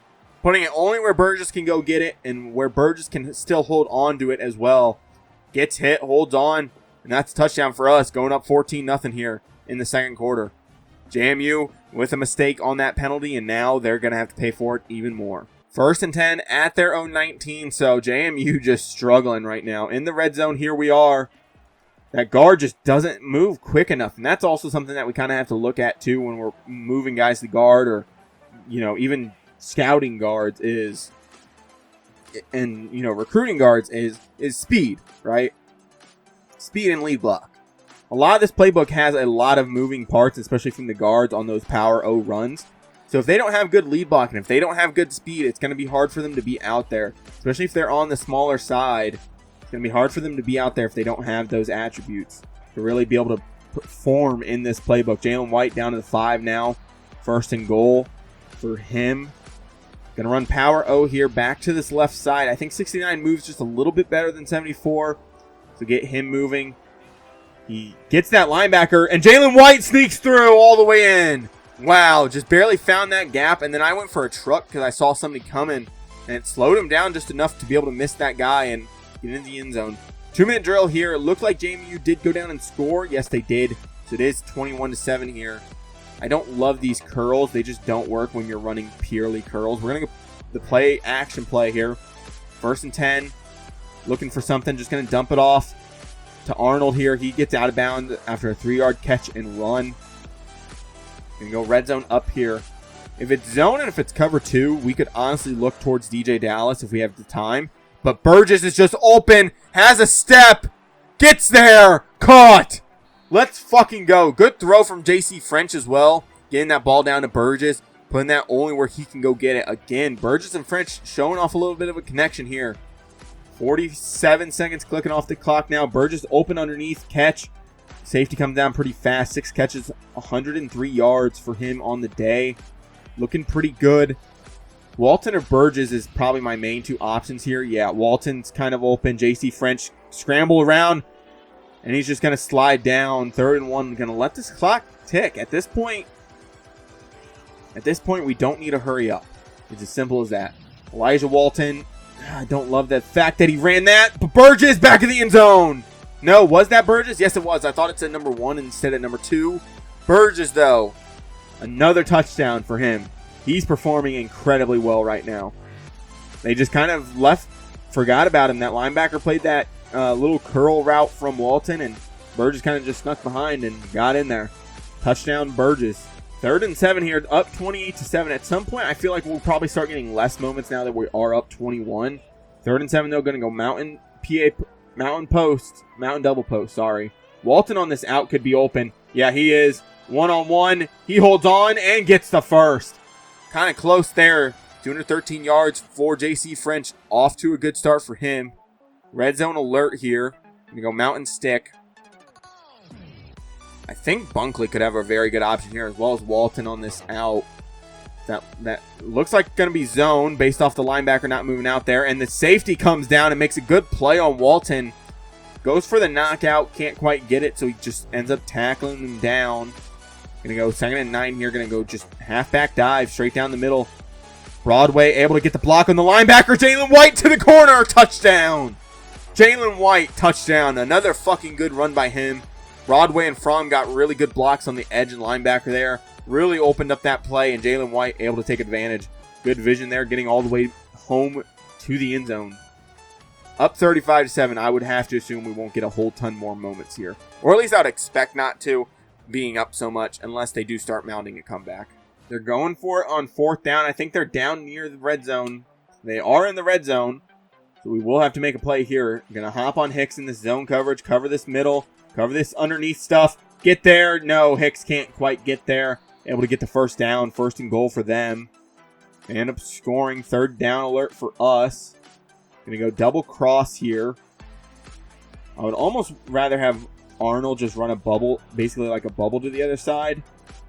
Putting it only where Burgess can go get it and where Burgess can still hold on to it as well. Gets hit, holds on, and that's a touchdown for us, going up 14-0 here in the 2nd quarter. JMU with a mistake on that penalty, and now they're going to have to pay for it even more. 1st and 10 at their own 19, so JMU just struggling right now. In the red zone, here we are. That guard just doesn't move quick enough, and that's also something that we kind of have to look at, too, when we're moving guys to guard or, even scouting guards is, and, recruiting guards is speed, right? Speed and lead block. A lot of this playbook has a lot of moving parts, especially from the guards on those power O runs. So if they don't have good lead block and if they don't have good speed, it's going to be hard for them to be out there, especially if they're on the smaller side. It's going to be hard for them to be out there if they don't have those attributes to really be able to perform in this playbook. Jalen White down to the 5 now. 1st and goal for him. Going to run power O here back to this left side. I think 69 moves just a little bit better than 74. So get him moving. He gets that linebacker, and Jalen White sneaks through all the way in. Wow, just barely found that gap, and then I went for a truck because I saw somebody coming, and it slowed him down just enough to be able to miss that guy, and Get into the end zone. 2-minute drill here. It looked like JMU did go down and score. Yes, they did. So it is 21-7 here. I don't love these curls. They just don't work when you're running purely curls. We're going to go the play, action play here. 1st and 10. Looking for something. Just going to dump it off to Arnold here. He gets out of bounds after a 3-yard catch and run. Going to go red zone up here. If it's zone and if it's cover 2, we could honestly look towards DJ Dallas if we have the time. But Burgess is just open. Has a step. Gets there. Caught. Let's fucking go. Good throw from JC French as well. Getting that ball down to Burgess. Putting that only where he can go get it. Again, Burgess and French showing off a little bit of a connection here. 47 seconds clicking off the clock now. Burgess open underneath. Catch. Safety comes down pretty fast. 6 catches, 103 yards for him on the day. Looking pretty good. Walton or Burgess is probably my main 2 options here. Yeah, Walton's kind of open. JC French scramble around. And he's just going to slide down. 3rd and 1. Going to let this clock tick. At this point, we don't need to hurry up. It's as simple as that. Elijah Walton. I don't love the fact that he ran that. But Burgess back in the end zone. No, was that Burgess? Yes, it was. I thought it said number 1 instead of number 2. Burgess, though. Another touchdown for him. He's performing incredibly well right now. They just kind of forgot about him. That linebacker played that little curl route from Walton, and Burgess kind of just snuck behind and got in there. Touchdown, Burgess. 3rd and 7 here, up 28-7. At some point, I feel like we'll probably start getting less moments now that we are up 21. 3rd and 7, though, going to go mountain double post, sorry. Walton on this out could be open. Yeah, he is. 1-on-1. He holds on and gets the first. Kind of close there. 213 yards for JC French. Off to a good start for him. Red zone alert here. Going to go mountain stick. I think Bunkley could have a very good option here, as well as Walton on this out. That looks like going to be zone based off the linebacker not moving out there. And the safety comes down and makes a good play on Walton. Goes for the knockout. Can't quite get it, so he just ends up tackling him down. Going to go 2nd and 9 here. Going to go just halfback dive straight down the middle. Broadway able to get the block on the linebacker. Jalen White to the corner. Touchdown. Jalen White, touchdown. Another fucking good run by him. Broadway and Fromm got really good blocks on the edge and linebacker there. Really opened up that play, and Jalen White able to take advantage. Good vision there, getting all the way home to the end zone. Up 35-7. I would have to assume we won't get a whole ton more moments here. Or at least I would expect not to, being up so much, unless they do start mounting a comeback. They're going for it on 4th down. I think they're down near the red zone. They are in the red zone. So we will have to make a play here. Going to hop on Hicks in this zone coverage, cover this middle. Cover this underneath stuff. Get there. No, Hicks can't quite get there. Able to get the 1st down. 1st and goal for them. They end up scoring. 3rd down alert for us. Going to go double cross here. I would almost rather have Arnold just run a bubble. Basically like a bubble to the other side.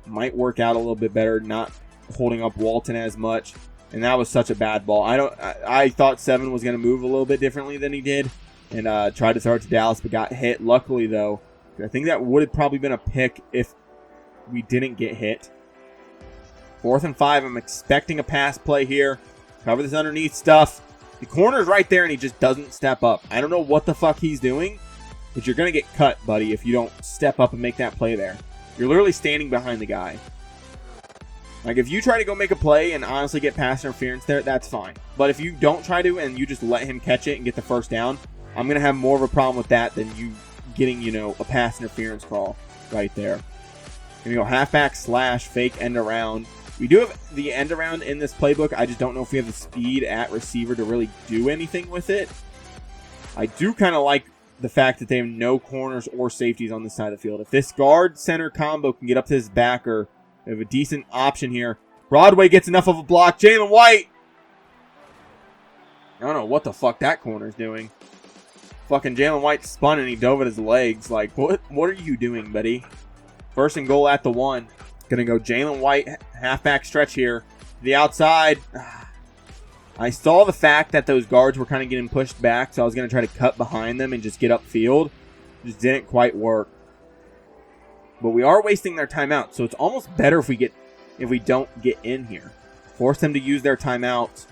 Might work out a little bit better. Not holding up Walton as much. And that was such a bad ball. I thought 7 was going to move a little bit differently than he did. And tried to throw it to Dallas, but got hit. Luckily, though, I think that would have probably been a pick if we didn't get hit. 4th and 5. I'm expecting a pass play here. Cover this underneath stuff. The corner's right there, and he just doesn't step up. I don't know what the fuck he's doing, but you're going to get cut, buddy, if you don't step up and make that play there. You're literally standing behind the guy. Like, if you try to go make a play and honestly get pass interference there, that's fine. But if you don't try to and you just let him catch it and get the 1st down, I'm going to have more of a problem with that than you getting, a pass interference call right there. Going to go halfback slash fake end around. We do have the end around in this playbook. I just don't know if we have the speed at receiver to really do anything with it. I do kind of like the fact that they have no corners or safeties on this side of the field. If this guard center combo can get up to his backer, they have a decent option here. Broadway gets enough of a block. Jalen White. I don't know what the fuck that corner's doing. Fucking Jalen White spun and he dove at his legs. Like, what are you doing, buddy? 1st and goal at the 1. Gonna go Jalen White, halfback stretch here. To the outside. I saw the fact that those guards were kind of getting pushed back, so I was gonna try to cut behind them and just get upfield. Just didn't quite work. But we are wasting their timeout, so it's almost better if we don't get in here. Force them to use their timeouts.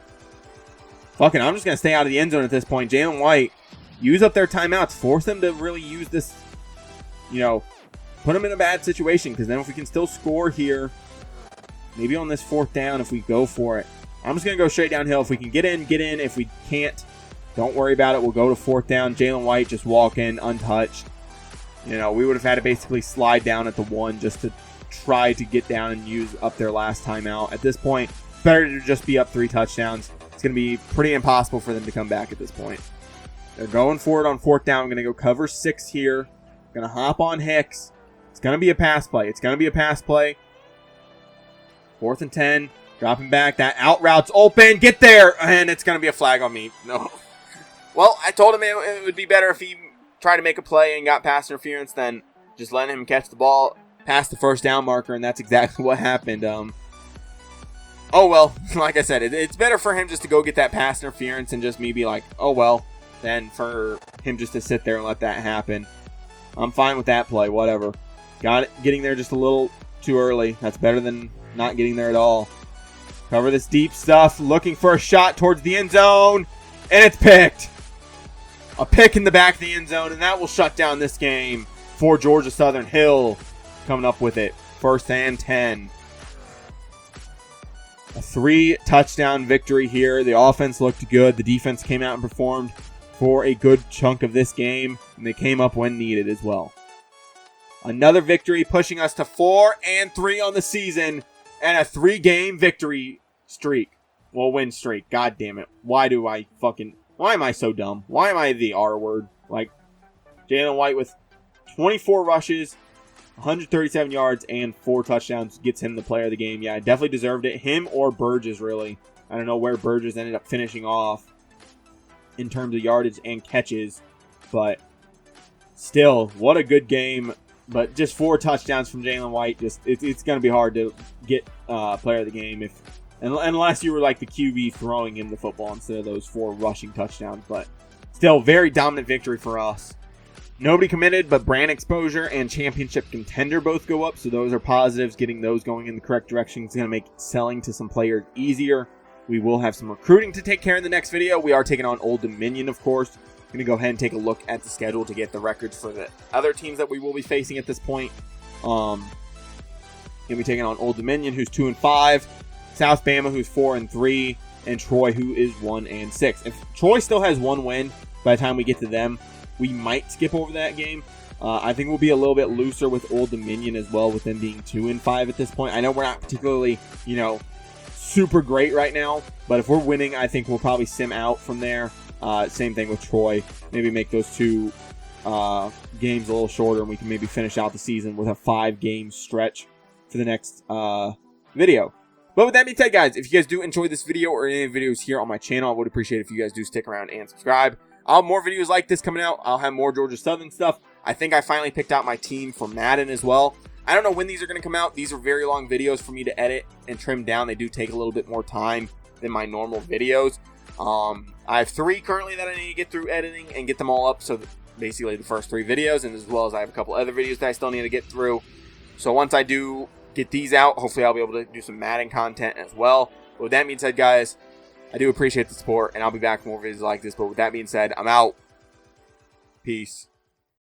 Fucking, I'm just gonna stay out of the end zone at this point. Jalen White use up their timeouts. Force them to really use this, you know, put them in a bad situation. Because then if we can still score here, maybe on this 4th down if we go for it. I'm just going to go straight downhill. If we can get in, get in. If we can't, don't worry about it. We'll go to 4th down. Jalen White just walk in untouched. You know, we would have had to basically slide down at the 1 just to try to get down and use up their last timeout. At this point, better to just be up 3 touchdowns. It's going to be pretty impossible for them to come back at this point. They're going for it on 4th down. I'm going to go cover 6 here. Going to hop on Hicks. It's going to be a pass play. It's going to be a pass play. 4th and 10. Dropping back. That out route's open. Get there. And it's going to be a flag on me. No. Well, I told him it would be better if he tried to make a play and got pass interference than just letting him catch the ball past the 1st down marker, and that's exactly what happened. Oh, well, like I said, it's better for him just to go get that pass interference and just me be like, oh, well, than for him just to sit there and let that happen. I'm fine with that play, whatever. Got it, getting there just a little too early. That's better than not getting there at all. Cover this deep stuff, looking for a shot towards the end zone, and it's picked. A pick in the back of the end zone, and that will shut down this game for Georgia Southern. Hill coming up with it. 1st and 10. A 3-touchdown victory here. The offense looked good. The defense came out and performed for a good chunk of this game, and they came up when needed as well. Another victory pushing us to 4-3 on the season and a 3-game victory streak. Well, win streak. God damn it. Why am I so dumb? Why am I the R word? Like, Jalen White with 24 rushes, 137 yards, and 4 touchdowns gets him the player of the game. Yeah, definitely deserved it. Him or Burgess, really. I don't know where Burgess ended up finishing off in terms of yardage and catches. But still, what a good game. But just 4 touchdowns from Jalen White. It's going to be hard to get player of the game unless you were like the QB throwing him the football instead of those 4 rushing touchdowns. But still, very dominant victory for us. Nobody committed, but brand exposure and championship contender both go up. So those are positives. Getting those going in the correct direction is going to make selling to some players easier. We will have some recruiting to take care of in the next video. We are taking on Old Dominion, of course. I'm going to go ahead and take a look at the schedule to get the records for the other teams that we will be facing at this point. Going to be taking on Old Dominion, who's 2-5. South Bama, who's 4-3. And Troy, who is 1-6. If Troy still has 1 win by the time we get to them, we might skip over that game. I think we'll be a little bit looser with Old Dominion as well, with them being 2-5 at this point. I know we're not particularly, super great right now, but if we're winning, I think we'll probably sim out from there. Same thing with Troy. Maybe make those 2 games a little shorter, and we can maybe finish out the season with a 5-game stretch for the next video. But with that being said, guys, if you guys do enjoy this video or any videos here on my channel, I would appreciate it if you guys do stick around and subscribe. I'll have more videos like this coming out. I'll have more Georgia Southern stuff. I think I finally picked out my team for Madden as well. I don't know when these are going to come out. These are very long videos for me to edit and trim down. They do take a little bit more time than my normal videos. I have 3 currently that I need to get through editing and get them all up. So basically the first 3 videos, and as well as I have a couple other videos that I still need to get through. So once I do get these out, hopefully I'll be able to do some Madden content as well. But with that being said, guys, I do appreciate the support, and I'll be back with more videos like this. But with that being said, I'm out. Peace.